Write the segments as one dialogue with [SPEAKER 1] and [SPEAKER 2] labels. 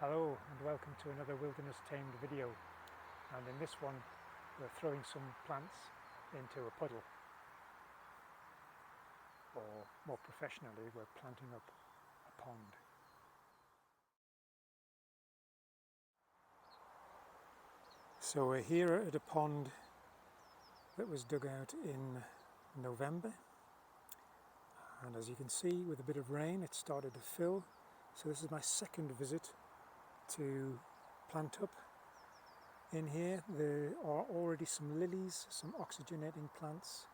[SPEAKER 1] Hello and welcome to another Wilderness Tamed video, and in this one we're throwing some plants into a puddle, or more professionally we're planting up a pond. So we're here at a pond that was dug out in November, and as you can see, with a bit of rain it started to fill. So this is my second visit to plant up in here. There are already some lilies, some oxygenating plants,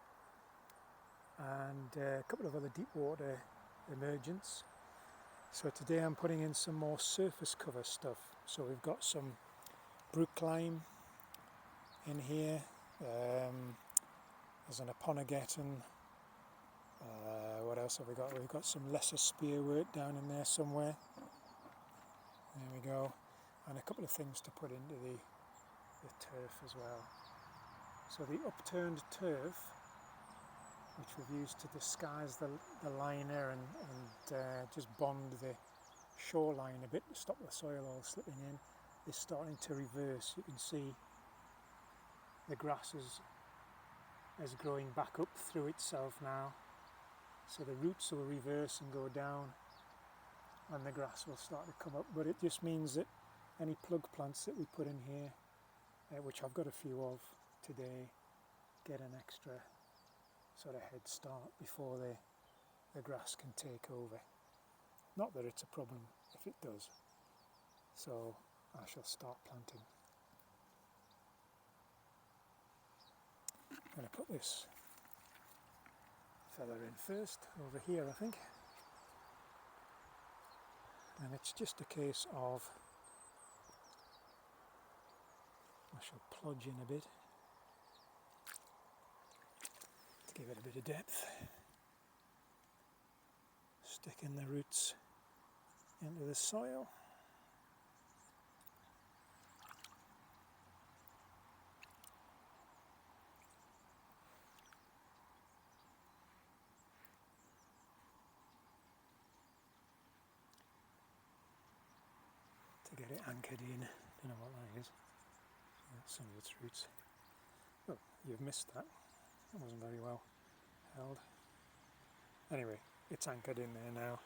[SPEAKER 1] and a couple of other deep water emergents. So today I'm putting in some more surface cover stuff. So we've got some brookline in here, there's an Aponogeton. What else have we got? We've got some lesser spearwort down in there somewhere. There we go. And a couple of things to put into the turf as well. So the upturned turf, which we've used to disguise the liner and just bond the shoreline a bit to stop the soil all slipping in, is starting to reverse. You can see the grass is growing back up through itself now. So the roots will reverse and go down, and the grass will start to come up. But it just means that any plug plants that we put in here, which I've got a few of today, get an extra sort of head start before the grass can take over. Not that it's a problem if it does. So I shall start planting. I'm going to put this fella in first, over here I think. And it's just a case of, I shall plodge in a bit to give it a bit of depth. Sticking the roots into the soil. To get it anchored in. Don't know what that is. That's some of its roots. Oh, you've missed that. That wasn't very well held. Anyway, it's anchored in there now.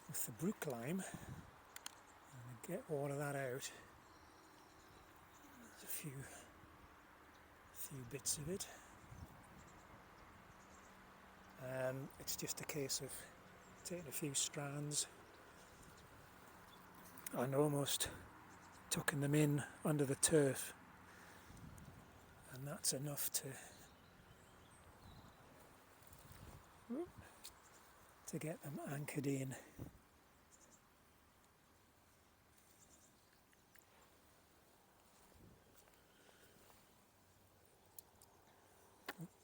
[SPEAKER 1] With the brookline, I'm going to get all of that out. There's a few bits of it. It's just a case of taking a few strands and almost tucking them in under the turf, and that's enough to get them anchored in.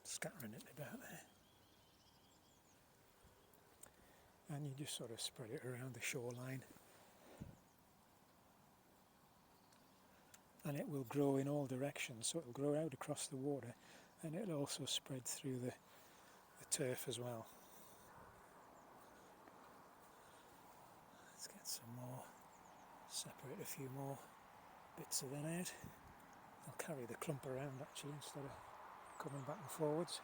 [SPEAKER 1] Scattering it about there. And you just sort of spread it around the shoreline. And it will grow in all directions, so it will grow out across the water, and it'll also spread through the turf as well. Let's get some more, separate a few more bits of that out. I'll carry the clump around actually instead of coming back and forwards.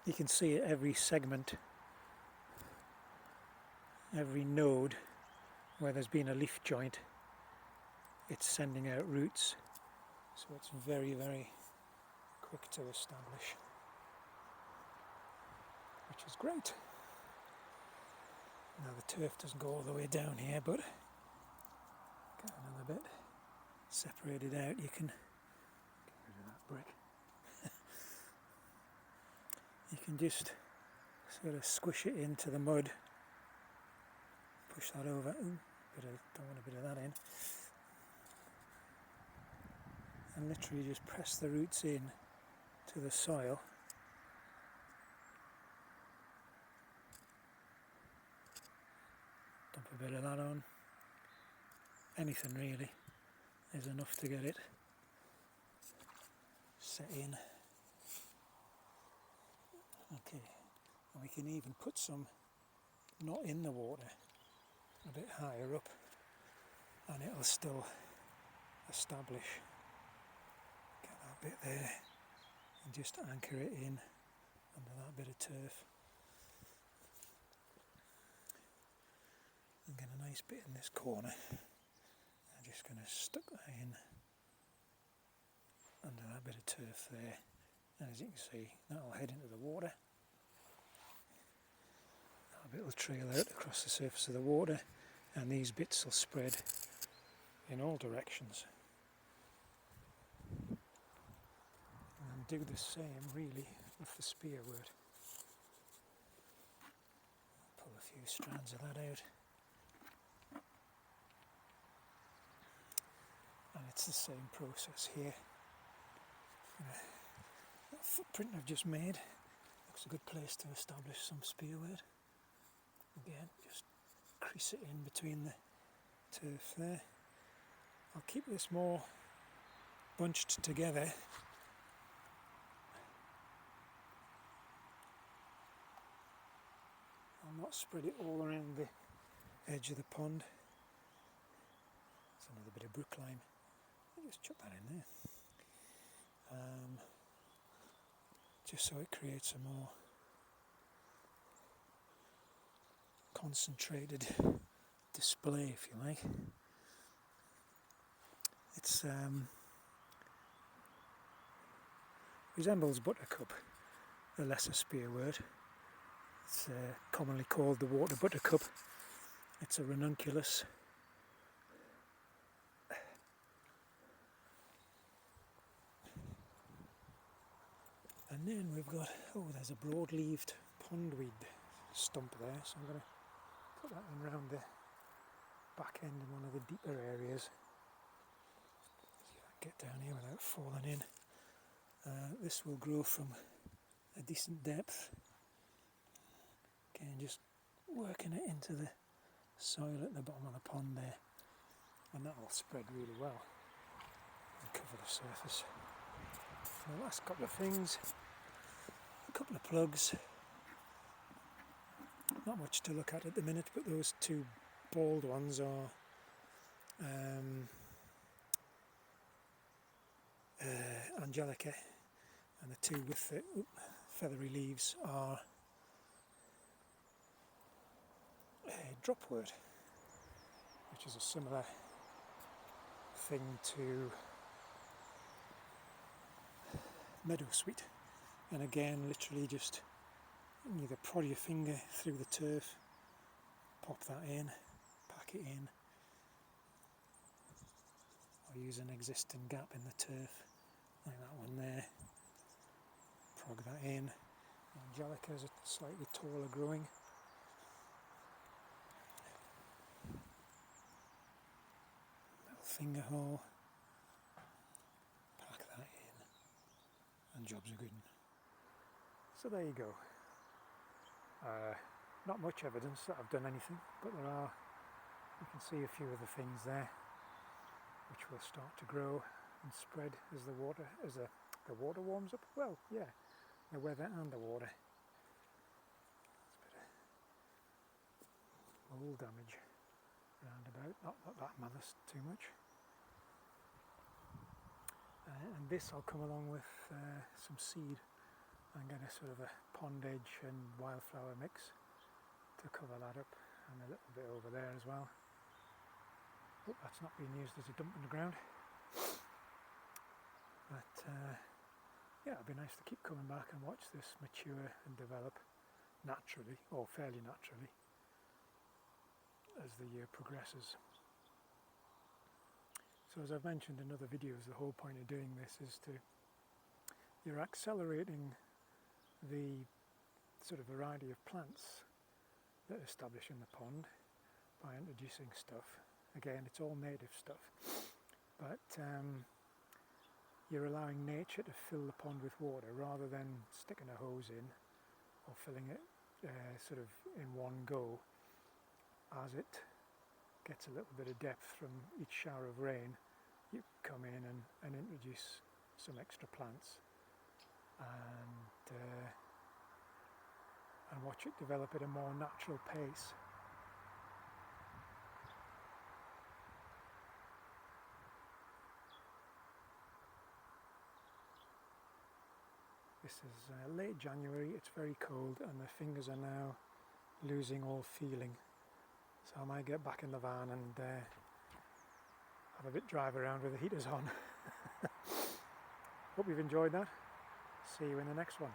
[SPEAKER 1] You can see at every segment, every node where there's been a leaf joint, it's sending out roots, so it's very, very quick to establish, which is great. Now the turf doesn't go all the way down here, but get another bit separated out. You can get rid of that brick. You can just sort of squish it into the mud, push that over. Ooh, don't want a bit of that in. And literally just press the roots in to the soil. Dump a bit of that on. Anything really. is enough to get it set in. Okay, and we can even put some not in the water, a bit higher up, and it'll still establish. Get that bit there and just anchor it in under that bit of turf. And get a nice bit in this corner. I'm just going to stick that in under that bit of turf there, and as you can see, that'll head into the water. That bit will trail out across the surface of the water, and these bits will spread in all directions. And do the same really with the spearwort. Pull a few strands of that out. And it's the same process here. That footprint I've just made looks a good place to establish some spearwort. Again, just crease it in between the turf there. I'll keep this more bunched together. I'll not spread it all around the edge of the pond. There's another bit of brookline. I'll just chuck that in there. Just so it creates a more concentrated display, if you like. It's resembles buttercup, the lesser spearwort. It's commonly called the water buttercup. It's a ranunculus. And then we've got, there's a broad-leaved pondweed stump there, so I'm going to put that in round the back end in one of the deeper areas. See if I can get down here without falling in. This will grow from a decent depth. Again, just working it into the soil at the bottom of the pond there, and that will spread really well and cover the surface. And the last couple of things, a couple of plugs. Not much to look at the minute, but those two bald ones are Angelica, and the two with the feathery leaves are dropwort, which is a similar thing to meadowsweet. And again, literally just either prod your finger through the turf, pop that in, pack it in, or use an existing gap in the turf, like that one there, prog that in. Angelica is a slightly taller growing. Little finger hole, pack that in, and jobs are good. So there you go. Not much evidence that I've done anything, but you can see a few of the things there which will start to grow and spread as the water warms up. Well, yeah, the weather and the water. There's a bit of mold damage round about, not that matters too much. And this I'll come along with some seed and get a sort of a pond edge and wildflower mix to cover that up, and a little bit over there as well. Hope that's not being used as a dump in the ground. But yeah, it'd be nice to keep coming back and watch this mature and develop naturally, or fairly naturally, as the year progresses. So as I've mentioned in other videos, the whole point of doing this is you're accelerating the sort of variety of plants that are established in the pond by introducing stuff. Again, it's all native stuff, but you're allowing nature to fill the pond with water rather than sticking a hose in or filling it sort of in one go. As it gets a little bit of depth from each shower of rain, you come in and introduce some extra plants and watch it develop at a more natural pace. This is late January, it's very cold and the fingers are now losing all feeling. So I might get back in the van and have a bit drive around with the heaters on. Hope you've enjoyed that. See you in the next one.